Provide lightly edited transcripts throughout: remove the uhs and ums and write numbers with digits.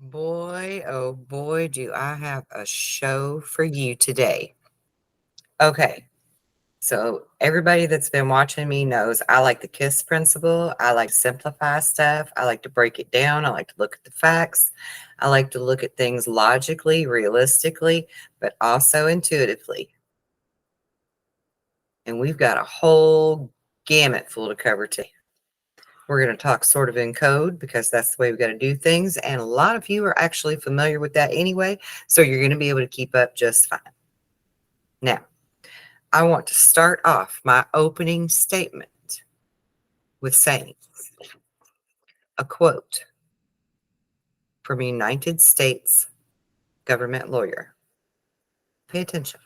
Boy, oh boy, do I have a show for you today. Okay, so everybody that's been watching me knows I like the KISS principle. I like to simplify stuff. I like to break it down. I like to look at the facts. I like to look at things logically, realistically, but also intuitively. And we've got a whole gamut full to cover today. We're going to talk sort of in code because that's the way we've got to do things. And a lot of you are actually familiar with that anyway. So you're going to be able to keep up just fine. Now, I want to start off my opening statement with saying a quote from a United States government lawyer. Pay attention.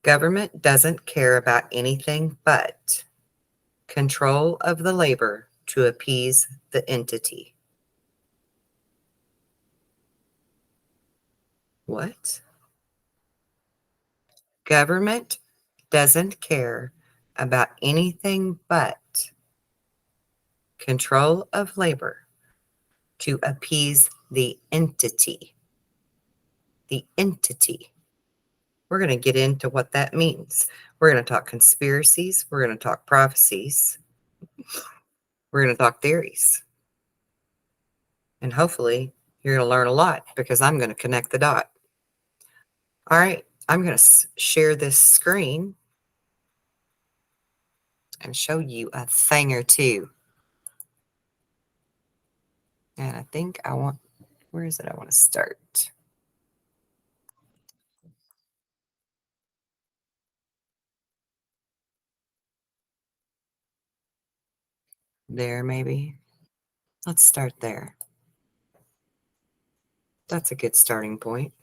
Government doesn't care about anything but control of the labor to appease the entity. What? Government doesn't care about anything but control of labor to appease the entity. The entity. We're going to get into what that means. We're going to talk conspiracies. We're going to talk prophecies. We're going to talk theories. And hopefully you're going to learn a lot because I'm going to connect the dot. All right. I'm going to share this screen and show you a thing or two. And I think where is it? I want to start. There, maybe. Let's start there. That's a good starting point.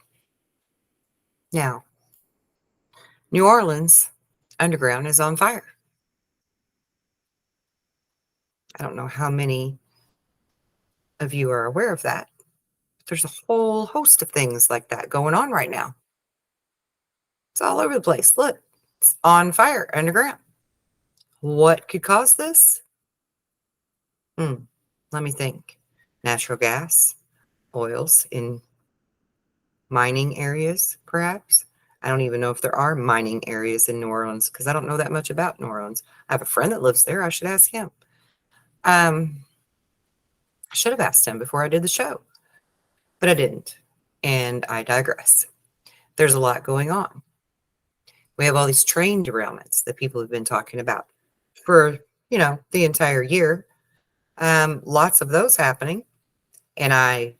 Now, New Orleans underground is on fire. I don't know how many of you are aware of that. There's a whole host of things like that going on right now. It's all over the place. Look, it's on fire underground. What could cause this? Let me think. Natural gas, oils in mining areas, perhaps. I don't even know if there are mining areas in New Orleans because I don't know that much about New Orleans. I have a friend that lives there. I should ask him. I should have asked him before I did the show, but I didn't. And I digress. There's a lot going on. We have all these train derailments that people have been talking about for, the entire year. Lots of those happening. And I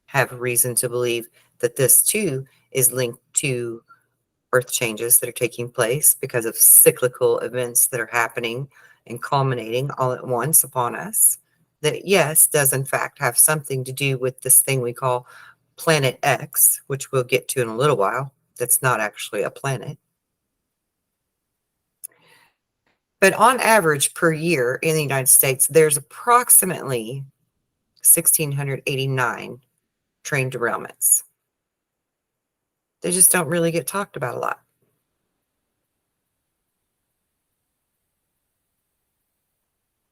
have reason to believe that this too is linked to earth changes that are taking place because of cyclical events that are happening and culminating all at once upon us. That, yes, does in fact have something to do with this thing we call Planet X, which we'll get to in a little while. That's not actually a planet. But on average per year in the United States, there's approximately 1,689 train derailments. They just don't really get talked about a lot.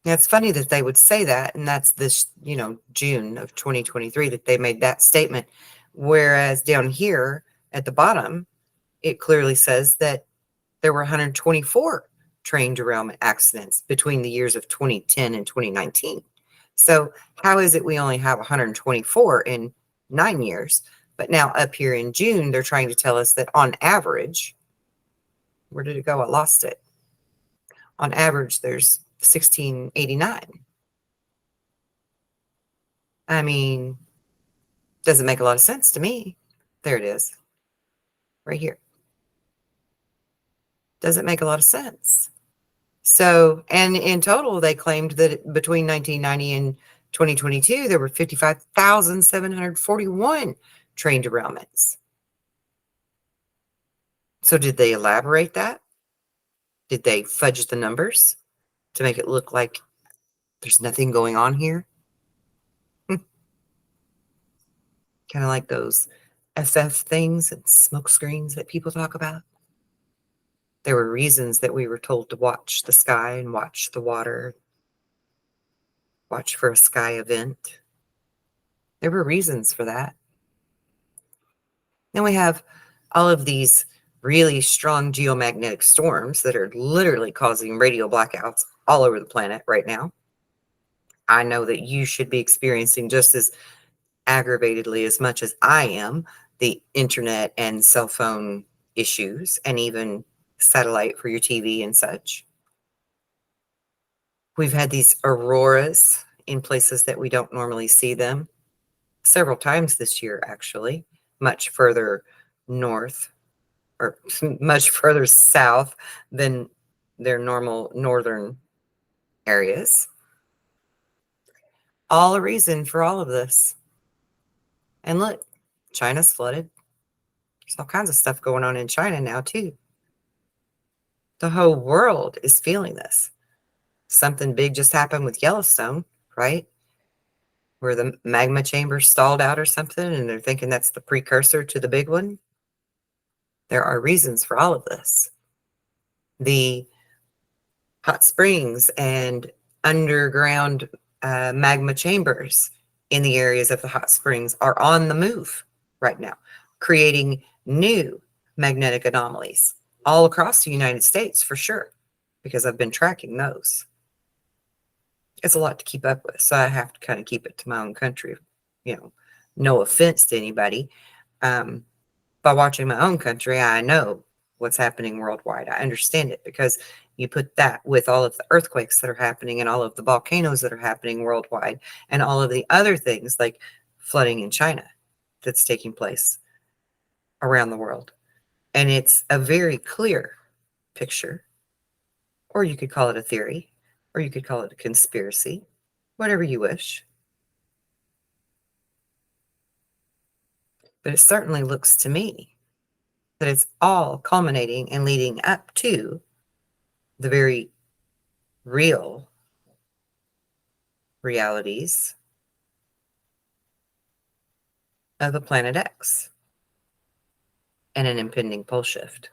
Now, it's funny that they would say that, and that's this, June of 2023 that they made that statement. Whereas down here at the bottom, it clearly says that there were 124 train derailment accidents between the years of 2010 and 2019. So how is it we only have 124 in 9 years? But now up here in June, they're trying to tell us that on average, where did it go? I lost it. On average, there's 1689. I mean, doesn't make a lot of sense to me. There it is, right here. Doesn't make a lot of sense. So, and in total, they claimed that between 1990 and 2022, there were 55,741 train derailments. So did they elaborate that? Did they fudge the numbers to make it look like there's nothing going on here? Kind of like those SF things and smokescreens that people talk about. There were reasons that we were told to watch the sky and watch the water, watch for a sky event. There were reasons for that. Then we have all of these really strong geomagnetic storms that are literally causing radio blackouts all over the planet right now. I know that you should be experiencing just as aggravatedly as much as I am the internet and cell phone issues and even satellite for your TV and such. We've had these auroras in places that we don't normally see them several times this year, actually, much further north or much further south than their normal northern areas. All a reason for all of this. And look, China's flooded. There's all kinds of stuff going on in China now, too. The whole world is feeling this. Something big just happened with Yellowstone, right? Where the magma chamber stalled out or something, and they're thinking that's the precursor to the big one. There are reasons for all of this. The hot springs and underground magma chambers in the areas of the hot springs are on the move right now, creating new magnetic anomalies all across the United States for sure, because I've been tracking those. It's a lot to keep up with, so I have to kind of keep it to my own country. No offense to anybody. By watching my own country, I know what's happening worldwide. I understand it because you put that with all of the earthquakes that are happening and all of the volcanoes that are happening worldwide and all of the other things like flooding in China that's taking place around the world. And it's a very clear picture, or you could call it a theory, or you could call it a conspiracy, whatever you wish. But it certainly looks to me that it's all culminating and leading up to the very real realities of the Planet X and an impending pole shift,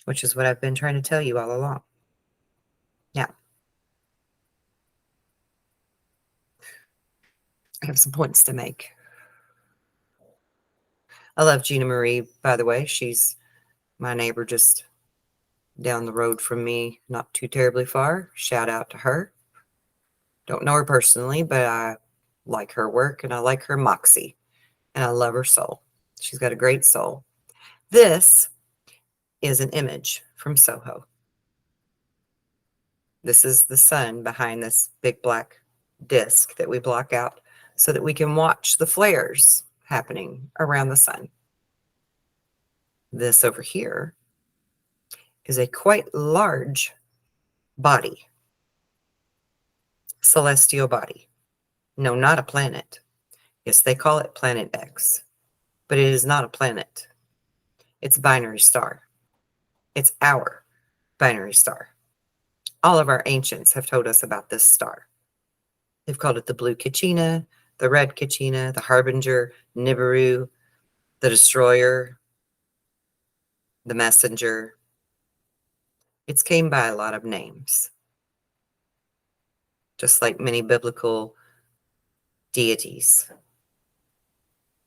which is what I've been trying to tell you all along. Now, I have some points to make. I love Gina Marie, by the way. She's my neighbor just down the road from me, not too terribly far. Shout out to her. Don't know her personally, but I like her work and I like her moxie and I love her soul. She's got a great soul. This is an image from SOHO. This is the sun behind this big black disc that we block out so that we can watch the flares happening around the sun. This over here is a quite large body, celestial body. No, not a planet. Yes, they call it Planet X, but it is not a planet. It's a binary star. It's our binary star. All of our ancients have told us about this star. They've called it the blue Kachina, the red Kachina, the harbinger, Nibiru, the destroyer, the messenger. It's came by a lot of names, just like many biblical deities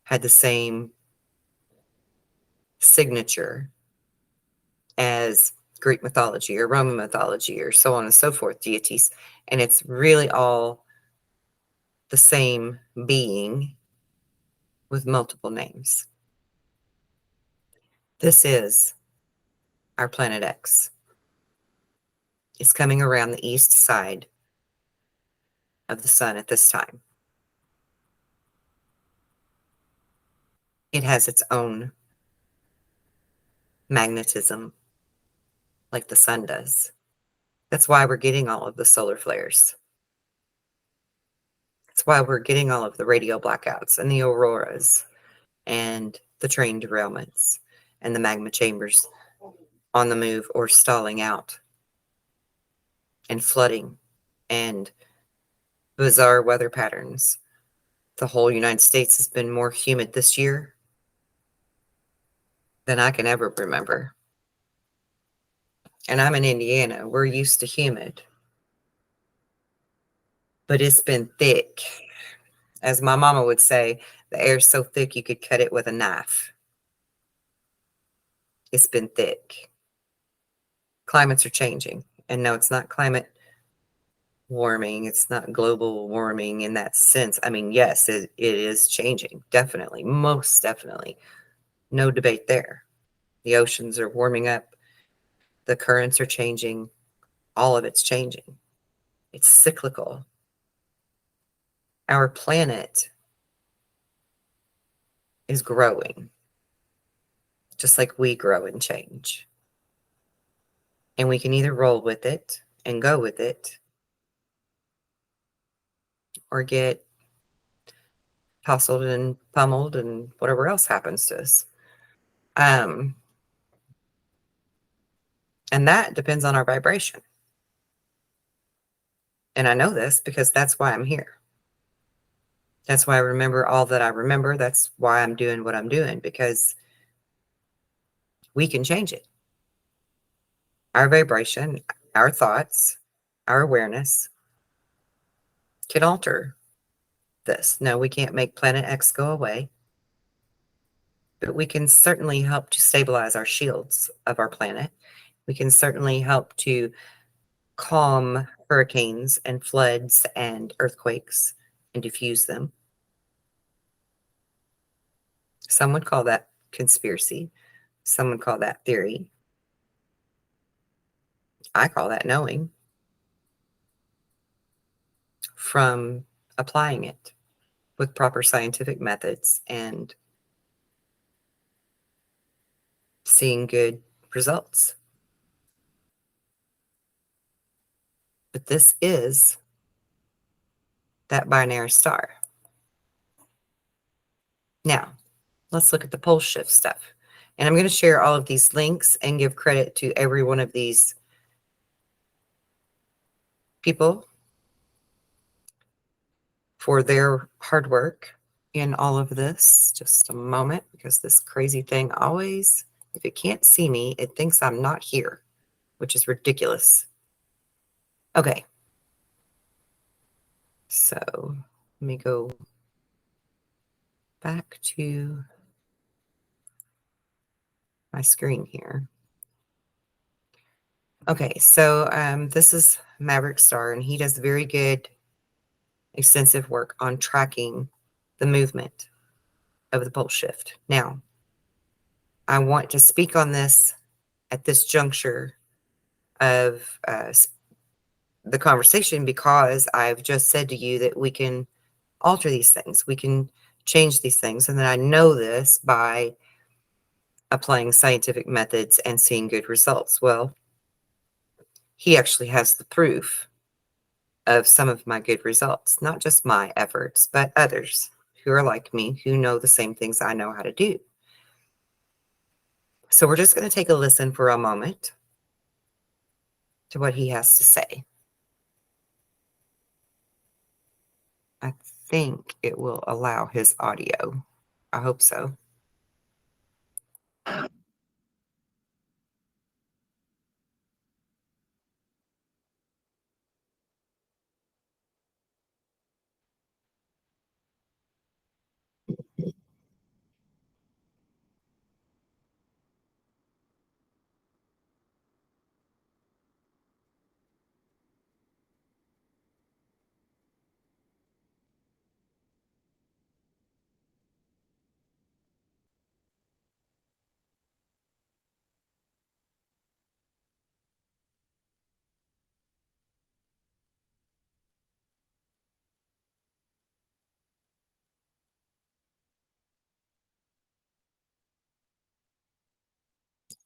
had the same signature as Greek mythology or Roman mythology or so on and so forth deities. And it's really all the same being with multiple names. This is our Planet X. It's coming around the east side of the sun at this time. It has its own magnetism like the sun does. That's why we're getting all of the solar flares. That's why we're getting all of the radio blackouts and the auroras and the train derailments and the magma chambers on the move or stalling out and flooding and bizarre weather patterns. The whole United States has been more humid this year than I can ever remember. And I'm in Indiana. We're used to humid. But it's been thick. As my mama would say, the air's so thick you could cut it with a knife. It's been thick. Climates are changing. And no, it's not climate warming. It's not global warming in that sense. I mean, yes, it is changing. Definitely. Most definitely. No debate there. The oceans are warming up. The currents are changing. All of it's changing. It's cyclical. Our planet is growing, just like we grow and change. And we can either roll with it and go with it or get tussled and pummeled and whatever else happens to us. And that depends on our vibration. And I know this because that's why I'm here. That's why I remember all that I remember. That's why I'm doing what I'm doing, because we can change it. Our vibration, our thoughts, our awareness can alter this. No, we can't make Planet X go away, but we can certainly help to stabilize our shields of our planet. We can certainly help to calm hurricanes and floods and earthquakes and diffuse them. Some would call that conspiracy. Some would call that theory. I call that knowing from applying it with proper scientific methods and seeing good results. But this is that binary star. Now, let's look at the pole shift stuff. And I'm going to share all of these links and give credit to every one of these people for their hard work in all of this. Just a moment, because this crazy thing always, if it can't see me, it thinks I'm not here, which is ridiculous. Okay. So let me go back to my screen here. Okay, so this is Maverick Star, and he does very good, extensive work on tracking the movement of the pole shift. Now, I want to speak on this at this juncture of the conversation, because I've just said to you that we can alter these things. We can change these things. And then I know this by applying scientific methods and seeing good results. Well, he actually has the proof of some of my good results, not just my efforts, but others who are like me, who know the same things I know how to do. So we're just going to take a listen for a moment to what he has to say. I think it will allow his audio. I hope so.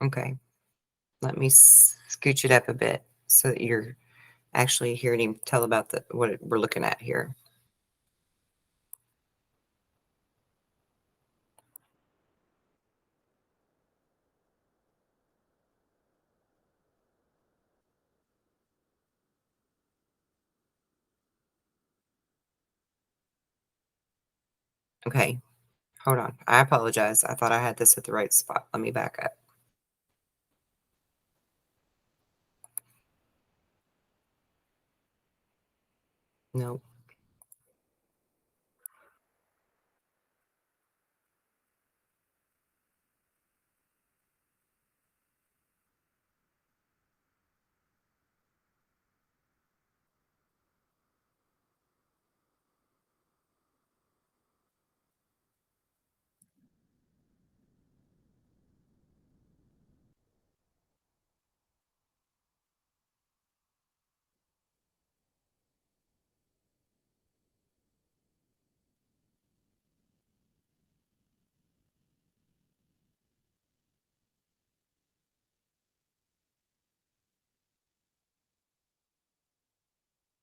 Okay, let me scooch it up a bit so that you're actually hearing him tell about what we're looking at here. Okay, hold on. I apologize. I thought I had this at the right spot. Let me back up. No.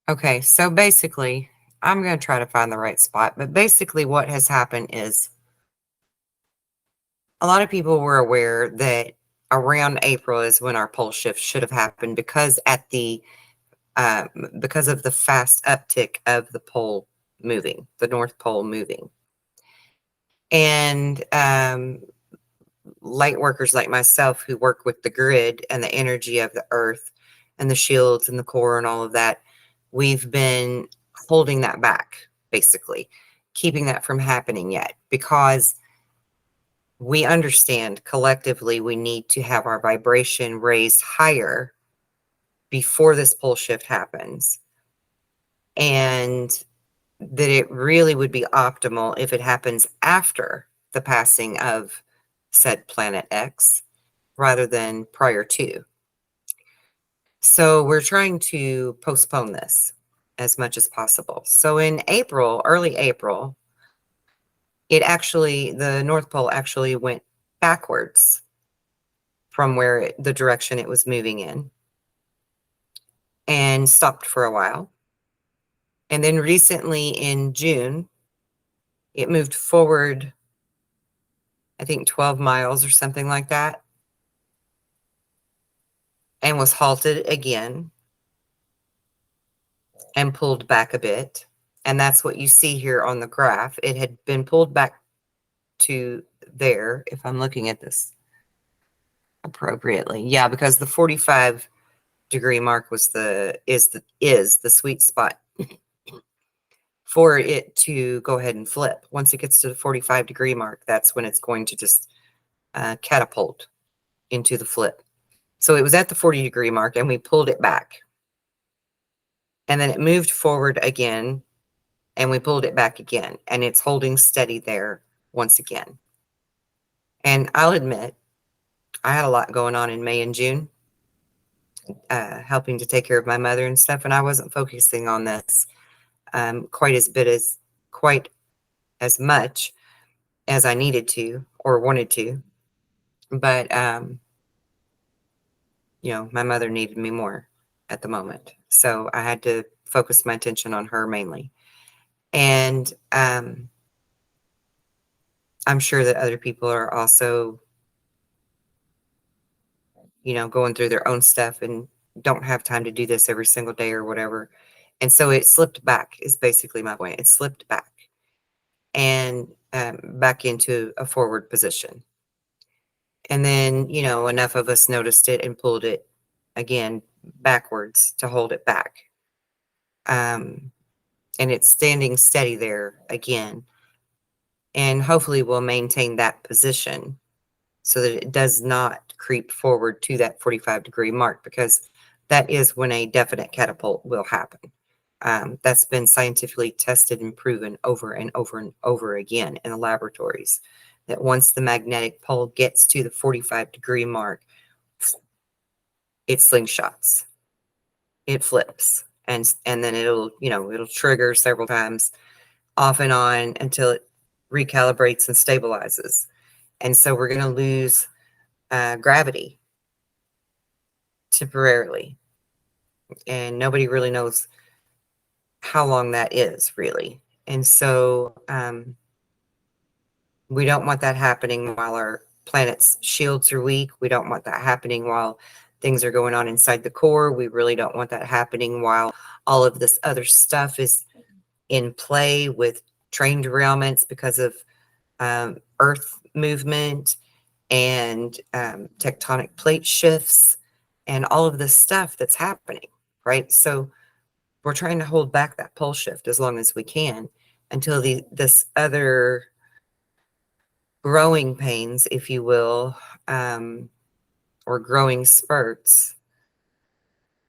Okay, so basically, I'm going to try to find the right spot, but basically what has happened is a lot of people were aware that around April is when our pole shift should have happened because at the um, because of the fast uptick of the pole moving, the North Pole moving. And light workers like myself who work with the grid and the energy of the earth and the shields and the core and all of that, we've been holding that back, basically, keeping that from happening yet because we understand collectively we need to have our vibration raised higher before this pole shift happens. And that it really would be optimal if it happens after the passing of said planet X rather than prior to. So we're trying to postpone this as much as possible. So in April, early April, the North Pole actually went backwards from the direction it was moving in and stopped for a while. And then recently in June, it moved forward, I think 12 miles or something like that, and was halted again and pulled back a bit. And that's what you see here on the graph. It had been pulled back to there, if I'm looking at this appropriately. Yeah, because the 45-degree mark is the sweet spot for it to go ahead and flip. Once it gets to the 45-degree mark, that's when it's going to just catapult into the flip. So it was at the 40-degree mark and we pulled it back. And then it moved forward again and we pulled it back again. And it's holding steady there once again. And I'll admit, I had a lot going on in May and June, helping to take care of my mother and stuff. And I wasn't focusing on this quite as much as I needed to or wanted to. But, my mother needed me more at the moment. So I had to focus my attention on her mainly. And I'm sure that other people are also, going through their own stuff and don't have time to do this every single day or whatever. And so it slipped back is basically my point. It slipped back and back into a forward position. And then, enough of us noticed it and pulled it again backwards to hold it back. And it's standing steady there again. And hopefully we'll maintain that position so that it does not creep forward to that 45-degree mark, because that is when a definite catapult will happen. That's been scientifically tested and proven over and over and over again in the laboratories, that once the magnetic pole gets to the 45-degree mark, it slingshots, it flips, and then it'll trigger several times off and on until it recalibrates and stabilizes. And so we're going to lose gravity temporarily. And nobody really knows how long that is, really. And so we don't want that happening while our planet's shields are weak. We don't want that happening while things are going on inside the core. We really don't want that happening while all of this other stuff is in play with train derailments because of Earth movement and tectonic plate shifts and all of this stuff that's happening, right? So we're trying to hold back that pole shift as long as we can until this other growing pains, if you will, or growing spurts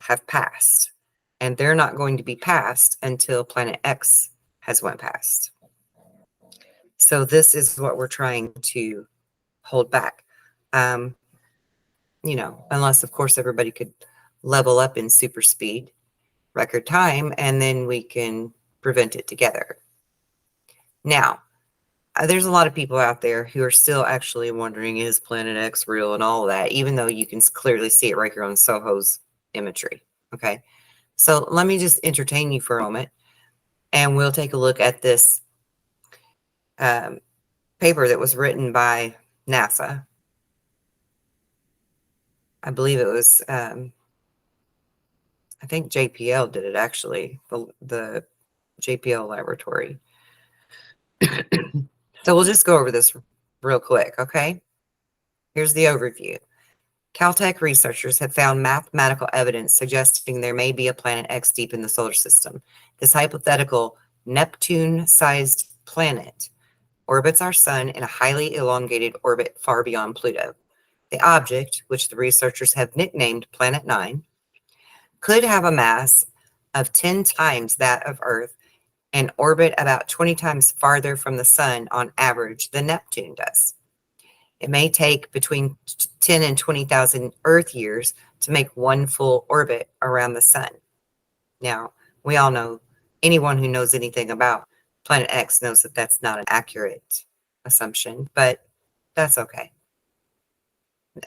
have passed. And they're not going to be passed until planet X has went past. So this is what we're trying to hold back. Unless, of course, everybody could level up in super speed, record time, and then we can prevent it together. Now, there's a lot of people out there who are still actually wondering, is Planet X real and all of that, even though you can clearly see it right here on SOHO's imagery, okay? So let me just entertain you for a moment, and we'll take a look at this paper that was written by NASA. I believe it was, I think JPL did it actually, the JPL laboratory. So we'll just go over this real quick, okay? Here's the overview. Caltech researchers have found mathematical evidence suggesting there may be a planet X deep in the solar system. This hypothetical Neptune-sized planet orbits our sun in a highly elongated orbit far beyond Pluto. The object, which the researchers have nicknamed Planet 9, could have a mass of 10 times that of Earth and orbit about 20 times farther from the sun on average than Neptune does. It may take between 10 and 20,000 Earth years to make one full orbit around the sun. Now, we all know, anyone who knows anything about Planet X knows that that's not an accurate assumption, but that's okay.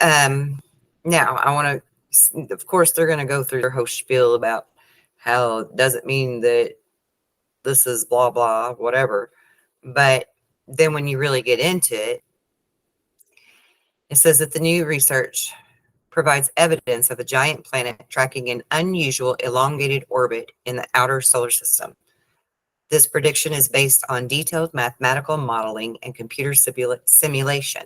Now, I want to, of course, they're going to go through their whole spiel about how it doesn't mean that this is blah, blah, whatever. But then when you really get into it, it says that the new research provides evidence of a giant planet tracking an unusual elongated orbit in the outer solar system. This prediction is based on detailed mathematical modeling and computer simulation.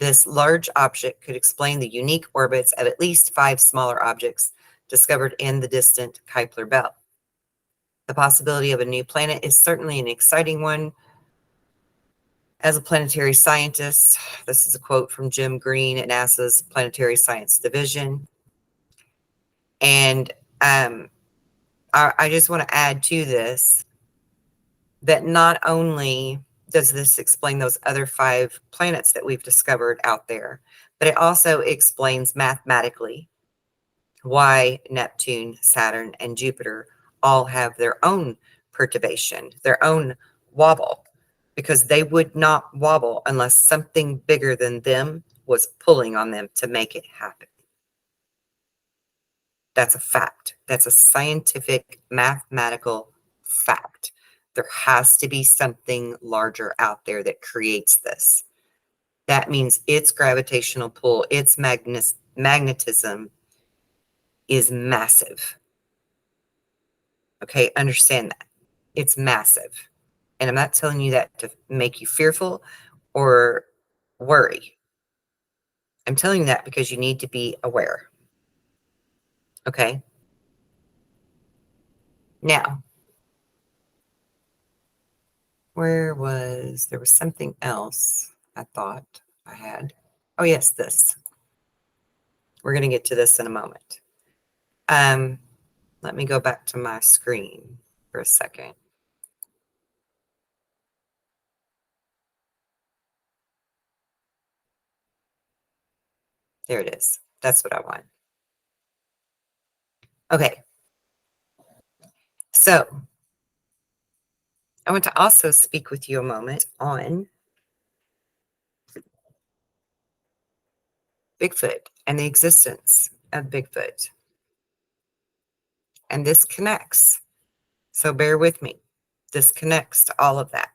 This large object could explain the unique orbits of at least 5 smaller objects discovered in the distant Kuiper belt. The possibility of a new planet is certainly an exciting one. As a planetary scientist, this is a quote from Jim Green at NASA's Planetary Science Division. And I just want to add to this that not only does this explain those other 5 planets that we've discovered out there, but it also explains mathematically why Neptune, Saturn, and Jupiter all have their own perturbation, their own wobble, because they would not wobble unless something bigger than them was pulling on them to make it happen. That's a fact. That's a scientific, mathematical fact. There has to be something larger out there that creates this. That means its gravitational pull, its magnetism is massive. Okay, understand that. It's massive. And I'm not telling you that to make you fearful or worry. I'm telling you that because you need to be aware. Okay? Now, there was something else I thought I had. Oh, yes, this. We're going to get to this in a moment. Let me go back to my screen for a second. There it is. That's what I want. Okay. So, I want to also speak with you a moment on Bigfoot and the existence of Bigfoot. And this connects. So bear with me. This connects to all of that.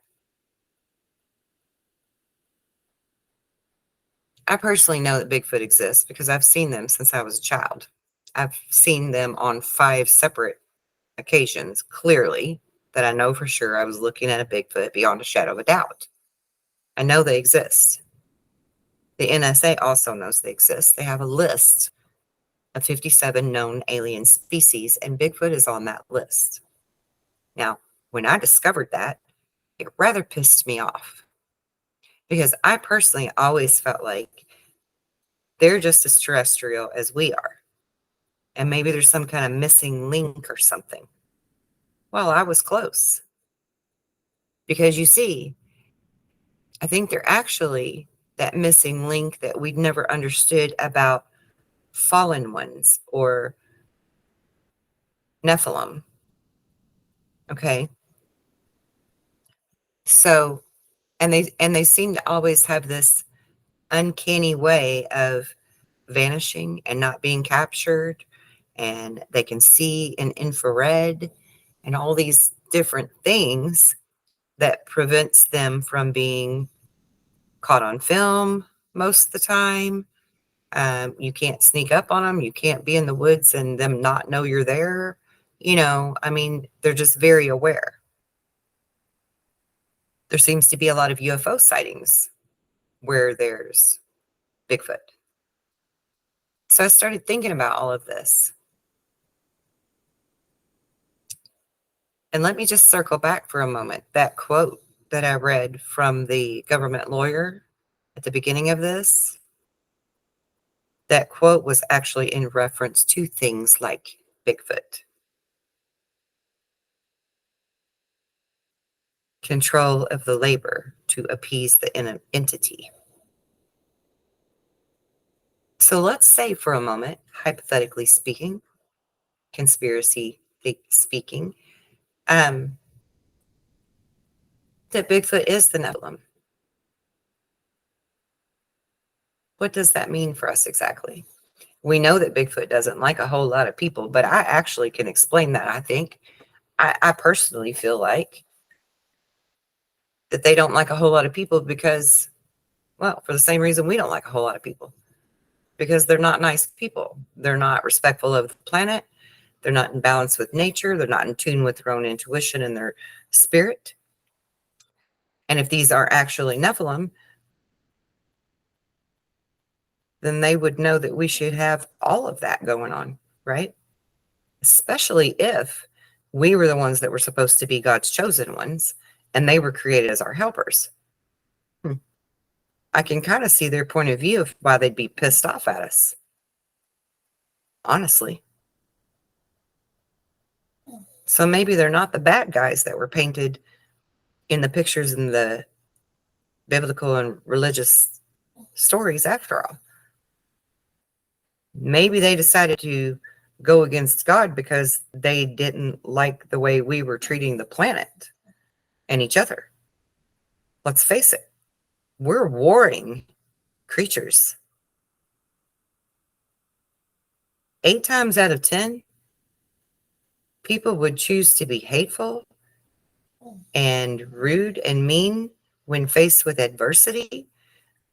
I personally know that Bigfoot exists because I've seen them since I was a child. I've seen them on 5 separate occasions, clearly, that I know for sure I was looking at a Bigfoot beyond a shadow of a doubt. I know they exist. The NSA also knows they exist. They have a list of 57 known alien species, and Bigfoot is on that list. Now, when I discovered that, it rather pissed me off because I personally always felt like they're just as terrestrial as we are. And maybe there's some kind of missing link or something. Well, I was close. Because you see, I think they're actually that missing link that we'd never understood about fallen ones or Nephilim. Okay. So, and they seem to always have this uncanny way of vanishing and not being captured and they can see in infrared and all these different things that prevents them from being caught on film most of the time. You can't sneak up on them. You can't be in the woods and them not know you're there. I mean, they're just very aware. There seems to be a lot of UFO sightings where there's Bigfoot. So I started thinking about all of this. And let me just circle back for a moment. That quote that I read from the government lawyer at the beginning of this, that quote was actually in reference to things like Bigfoot. Control of the labor to appease the entity. So let's say for a moment, hypothetically speaking, conspiracy speaking, that Bigfoot is the Nephilim. What does that mean for us exactly? We know that Bigfoot doesn't like a whole lot of people, but I actually can explain that. I think I personally feel like that they don't like a whole lot of people because, well, for the same reason we don't like a whole lot of people, because they're not nice people. They're not respectful of the planet. They're not in balance with nature. They're not in tune with their own intuition and their spirit. And if these are actually Nephilim, then they would know that we should have all of that going on, right? Especially if we were the ones that were supposed to be God's chosen ones and they were created as our helpers. I can kind of see their point of view of why they'd be pissed off at us. Honestly. So maybe they're not the bad guys that were painted in the pictures in the biblical and religious stories after all. Maybe they decided to go against God because they didn't like the way we were treating the planet and each other. Let's face it, we're warring creatures. 8 times out of 10, people would choose to be hateful and rude and mean when faced with adversity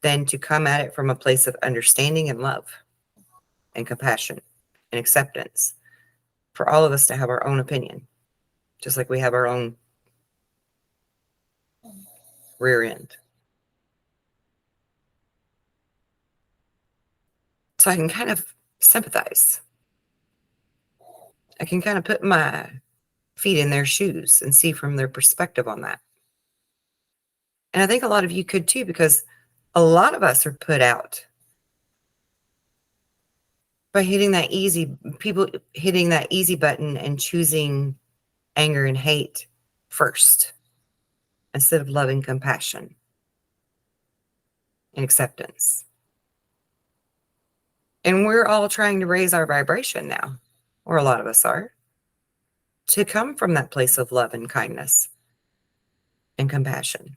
than to come at it from a place of understanding and love and compassion and acceptance for all of us to have our own opinion, just like we have our own rear end. So I can kind of sympathize. I can kind of put my feet in their shoes and see from their perspective on that. And I think a lot of you could too, because a lot of us are put out by hitting that easy button and choosing anger and hate first instead of love and compassion and acceptance. And we're all trying to raise our vibration now, or a lot of us are, to come from that place of love and kindness and compassion.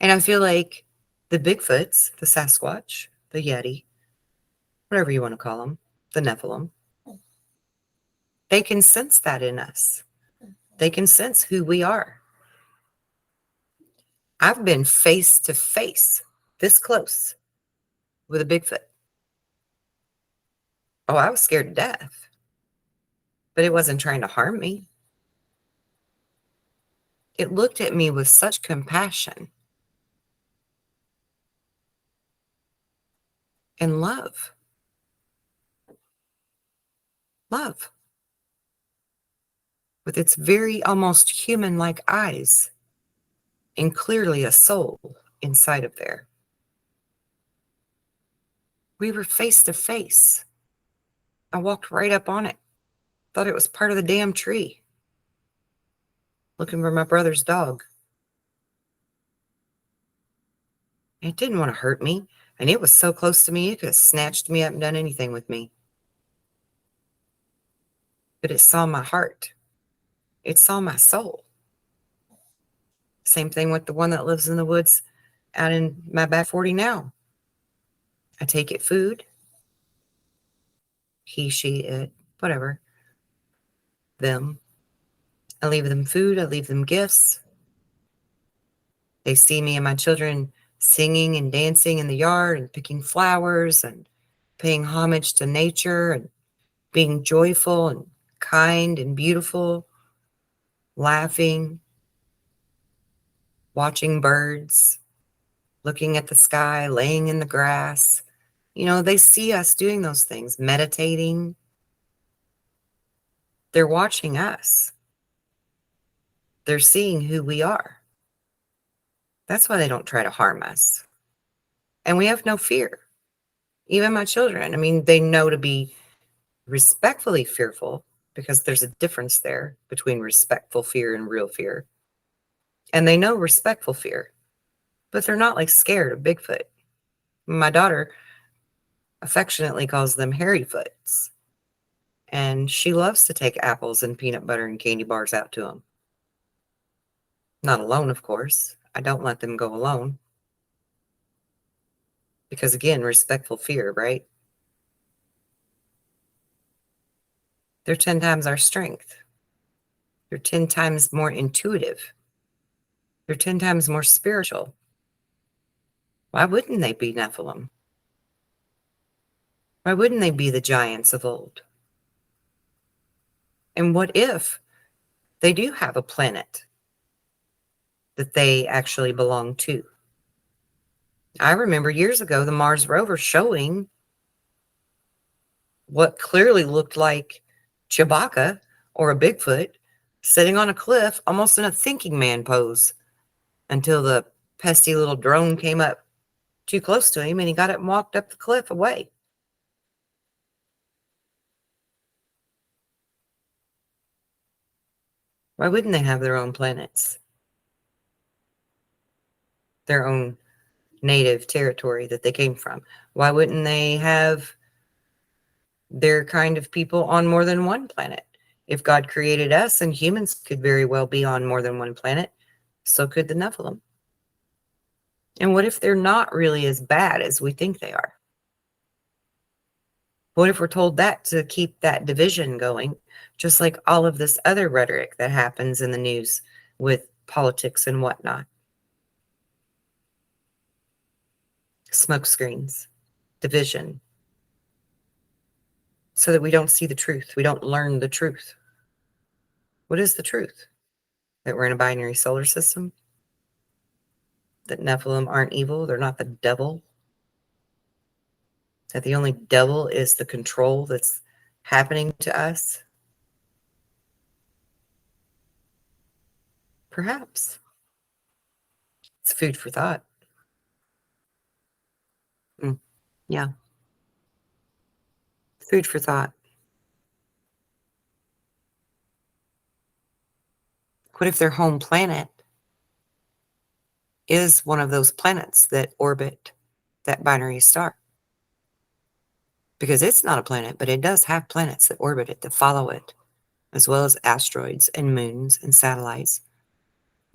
And I feel like the Bigfoots, the Sasquatch, the Yeti, whatever you want to call them, the Nephilim, they can sense that in us. They can sense who we are. I've been face to face, this close, with a Bigfoot. Oh, I was scared to death. But it wasn't trying to harm me. It looked at me with such compassion and love. Love. With its very almost human-like eyes and clearly a soul inside of there. We were face to face. I walked right up on it. Thought it was part of the damn tree. Looking for my brother's dog. It didn't want to hurt me. And it was so close to me, it could have snatched me up and done anything with me. But it saw my heart. It saw my soul. Same thing with the one that lives in the woods out in my back 40 now. I take it food. he, she, it, whatever, them. I leave them food, I leave them gifts. They see me and my children singing and dancing in the yard and picking flowers and paying homage to nature and being joyful and kind and beautiful, laughing, watching birds, looking at the sky, laying in the grass. They see us doing those things, meditating. They're watching us. They're seeing who we are. That's why they don't try to harm us. And we have no fear. Even my children, they know to be respectfully fearful, because there's a difference there between respectful fear and real fear. And they know respectful fear, but they're not like scared of Bigfoot. My daughter affectionately calls them hairy foots. And she loves to take apples and peanut butter and candy bars out to them. Not alone, of course. I don't let them go alone. Because again, respectful fear, right? They're 10 times our strength. They're 10 times more intuitive. They're 10 times more spiritual. Why wouldn't they be Nephilim? Why wouldn't they be the giants of old? And what if they do have a planet that they actually belong to? I remember years ago the Mars rover showing what clearly looked like Chewbacca or a Bigfoot sitting on a cliff, almost in a thinking man pose, until the pesky little drone came up too close to him and he got up and walked up the cliff away. Why wouldn't they have their own planets? Their own native territory that they came from? Why wouldn't they have their kind of people on more than one planet? If God created us, and humans could very well be on more than one planet, so could the Nephilim. And what if they're not really as bad as we think they are? What if we're told that to keep that division going, just like all of this other rhetoric that happens in the news with politics and whatnot? Smokescreens, division, so that we don't see the truth. We don't learn the truth. What is the truth? That we're in a binary solar system? That Nephilim aren't evil? They're not the devil? That the only devil is the control that's happening to us? Perhaps. It's food for thought. Yeah. Food for thought. What if their home planet is one of those planets that orbit that binary star? Because it's not a planet, but it does have planets that orbit it, that follow it, as well as asteroids and moons and satellites,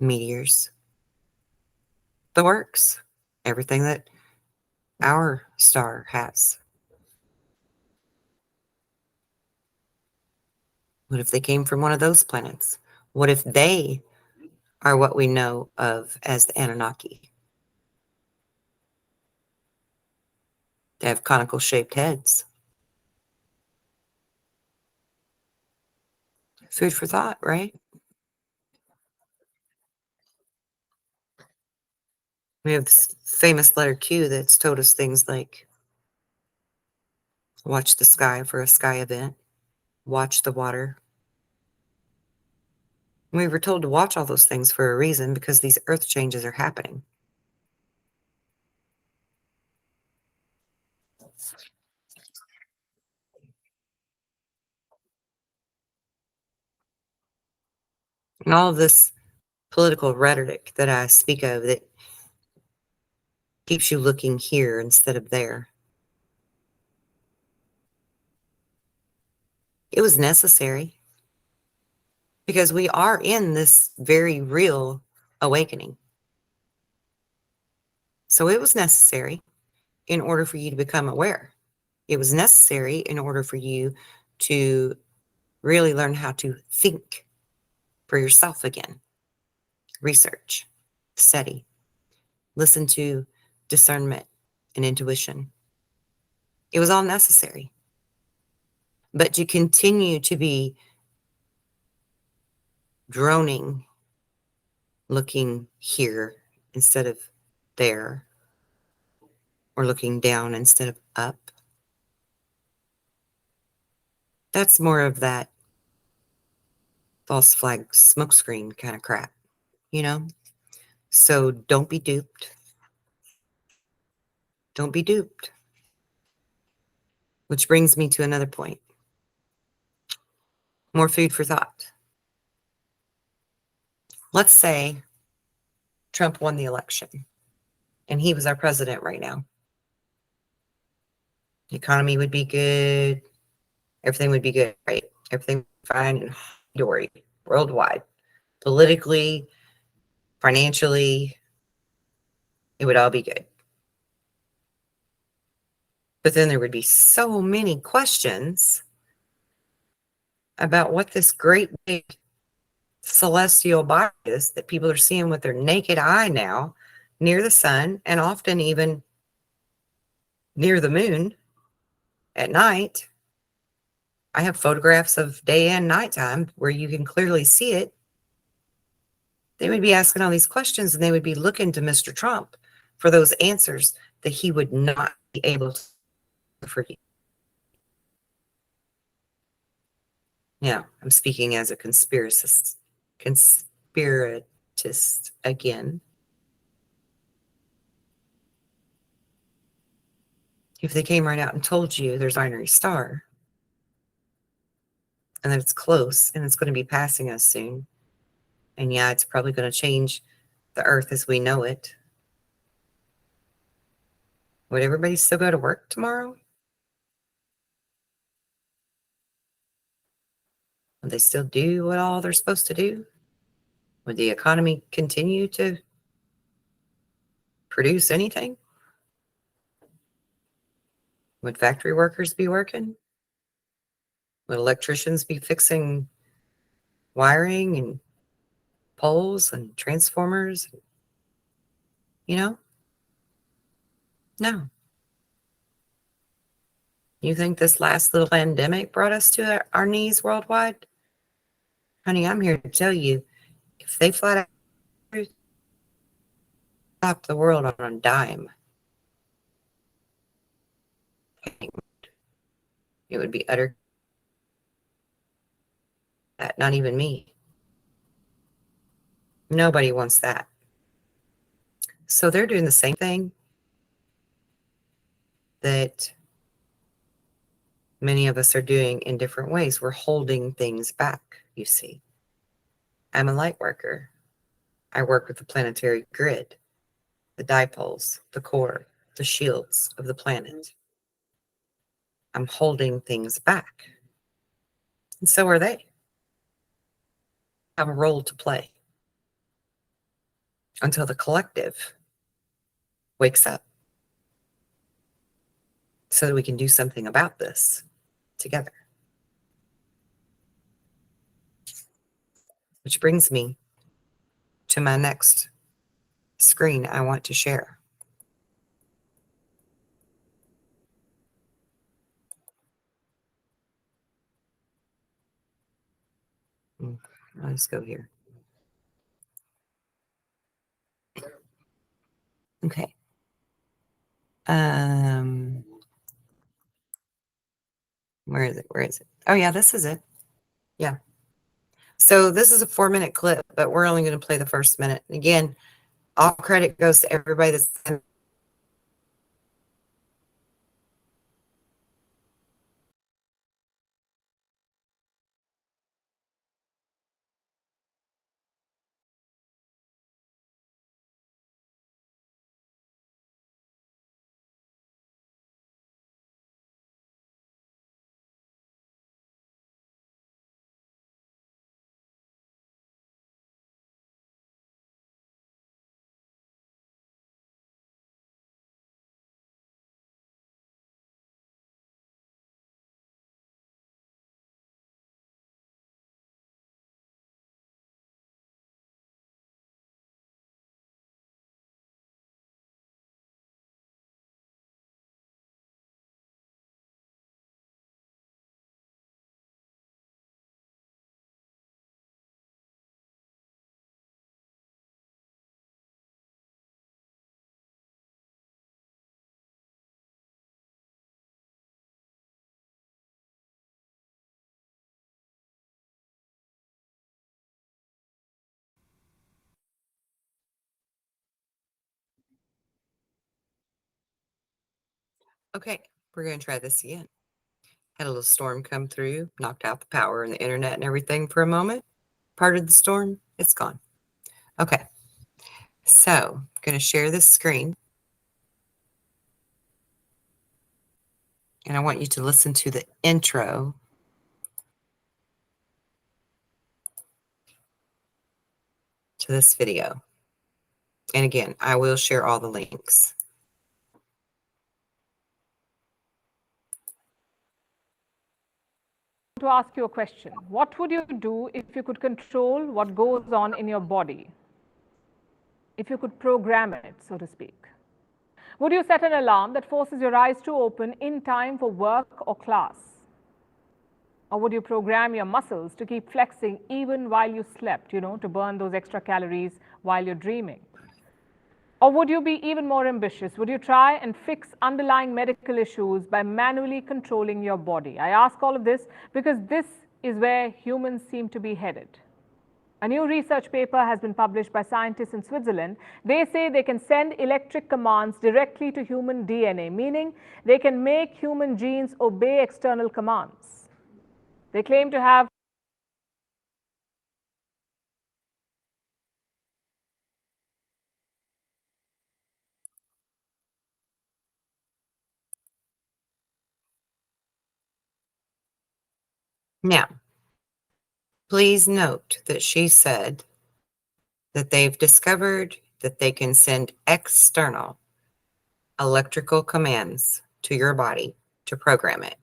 meteors. The works. Everything that our star has. What if they came from one of those planets? What if they are what we know of as the Anunnaki? They have conical shaped heads. Food for thought, right? We have this famous letter Q that's told us things like watch the sky for a sky event, watch the water. We were told to watch all those things for a reason, because these earth changes are happening. And all of this political rhetoric that I speak of that keeps you looking here instead of there, it was necessary, because we are in this very real awakening. So it was necessary in order for you to become aware. It was necessary in order for you to really learn how to think for yourself again. Research, study, listen to discernment and intuition. It was all necessary. But to continue to be droning, looking here instead of there, or looking down instead of up, that's more of that false flag smokescreen kind of crap, you know? So don't be duped. Don't be duped. Which brings me to another point. More food for thought. Let's say Trump won the election and he was our president right now. The economy would be good. Everything would be good, right? Everything would be fine and dory worldwide. Politically, financially, it would all be good. But then there would be so many questions about what this great big celestial body is that people are seeing with their naked eye now near the sun and often even near the moon at night. I have photographs of day and nighttime where you can clearly see it. They would be asking all these questions and they would be looking to Mr. Trump for those answers that he would not be able to for you. Now, I'm speaking as a conspiratist again. If they came right out and told you there's a binary star and that it's close and it's going to be passing us soon, and yeah, it's probably going to change the earth as we know it, would everybody still go to work tomorrow? Would they still do what all they're supposed to do? Would the economy continue to produce anything? Would factory workers be working? Would electricians be fixing wiring and poles and transformers? You know? No. You think this last little pandemic brought us to our knees worldwide? Honey, I'm here to tell you, if they flat out stop the world on a dime, it would be utter that. Not even me. Nobody wants that. So they're doing the same thing that many of us are doing in different ways. We're holding things back, you see. I'm a light worker. I work with the planetary grid, the dipoles, the core, the shields of the planet. I'm holding things back. And so are they. Have a role to play until the collective wakes up so that we can do something about this together. Which brings me to my next screen I want to share. Let's go here. Okay. Where is it? Where is it? Oh yeah, this is it. Yeah. So this is a 4-minute clip, but we're only going to play the first minute. Again, all credit goes to everybody that's Okay, we're going to try this again. Had a little storm come through, knocked out the power and the internet and everything for a moment. Part of the storm, it's gone. Okay, so I'm going to share this screen. And I want you to listen to the intro to this video. And again, I will share all the links. To ask you a question. What would you do if you could control what goes on in your body? If you could program it, so to speak. Would you set an alarm that forces your eyes to open in time for work or class? Or would you program your muscles to keep flexing even while you slept, to burn those extra calories while you're dreaming? Or would you be even more ambitious? Would you try and fix underlying medical issues by manually controlling your body? I ask all of this because this is where humans seem to be headed. A new research paper has been published by scientists in Switzerland. They say they can send electric commands directly to human DNA, meaning they can make human genes obey external commands. They claim to have Now, please note that she said that they've discovered that they can send external electrical commands to your body to program it.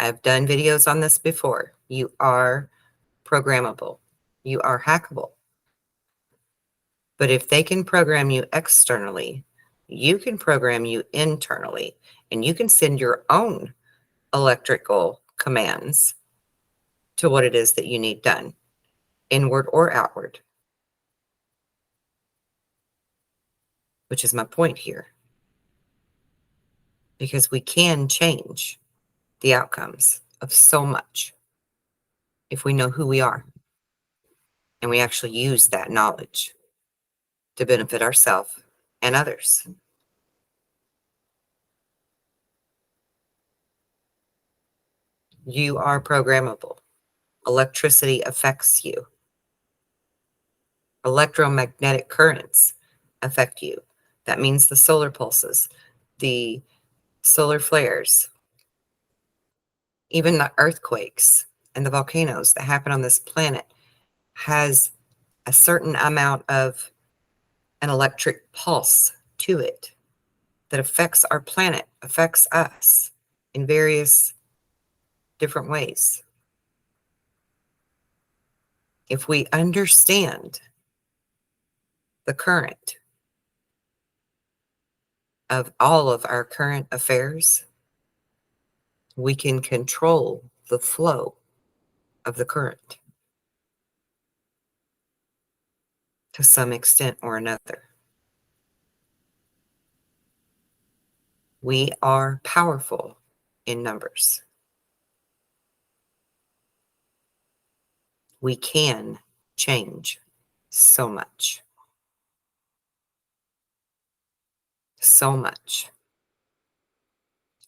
I've done videos on this before. You are programmable. You are hackable. But if they can program you externally, you can program you internally, and you can send your own electrical commands to what it is that you need done, inward or outward, which is my point here. Because we can change the outcomes of so much if we know who we are and we actually use that knowledge to benefit ourselves and others. You are programmable. Electricity affects you. Electromagnetic currents affect you. That means the solar pulses, the solar flares, even the earthquakes and the volcanoes that happen on this planet has a certain amount of an electric pulse to it that affects our planet, affects us in various different ways. If we understand the current of all of our current affairs, we can control the flow of the current to some extent or another. We are powerful in numbers. We can change so much. So much.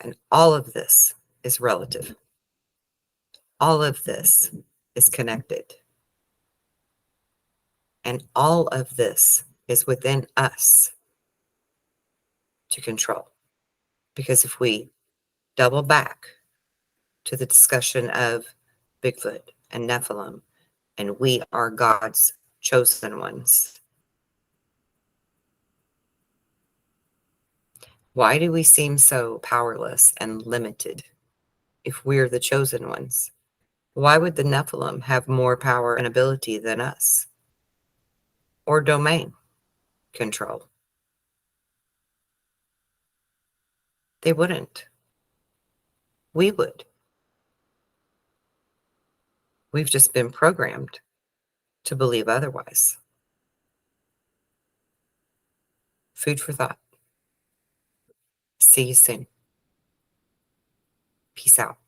And all of this is relative. All of this is connected. And all of this is within us to control. Because if we double back to the discussion of Bigfoot and Nephilim, and we are God's chosen ones, why do we seem so powerless and limited if we're the chosen ones? Why would the Nephilim have more power and ability than us? Or domain control? They wouldn't. We would. We've just been programmed to believe otherwise. Food for thought. See you soon. Peace out.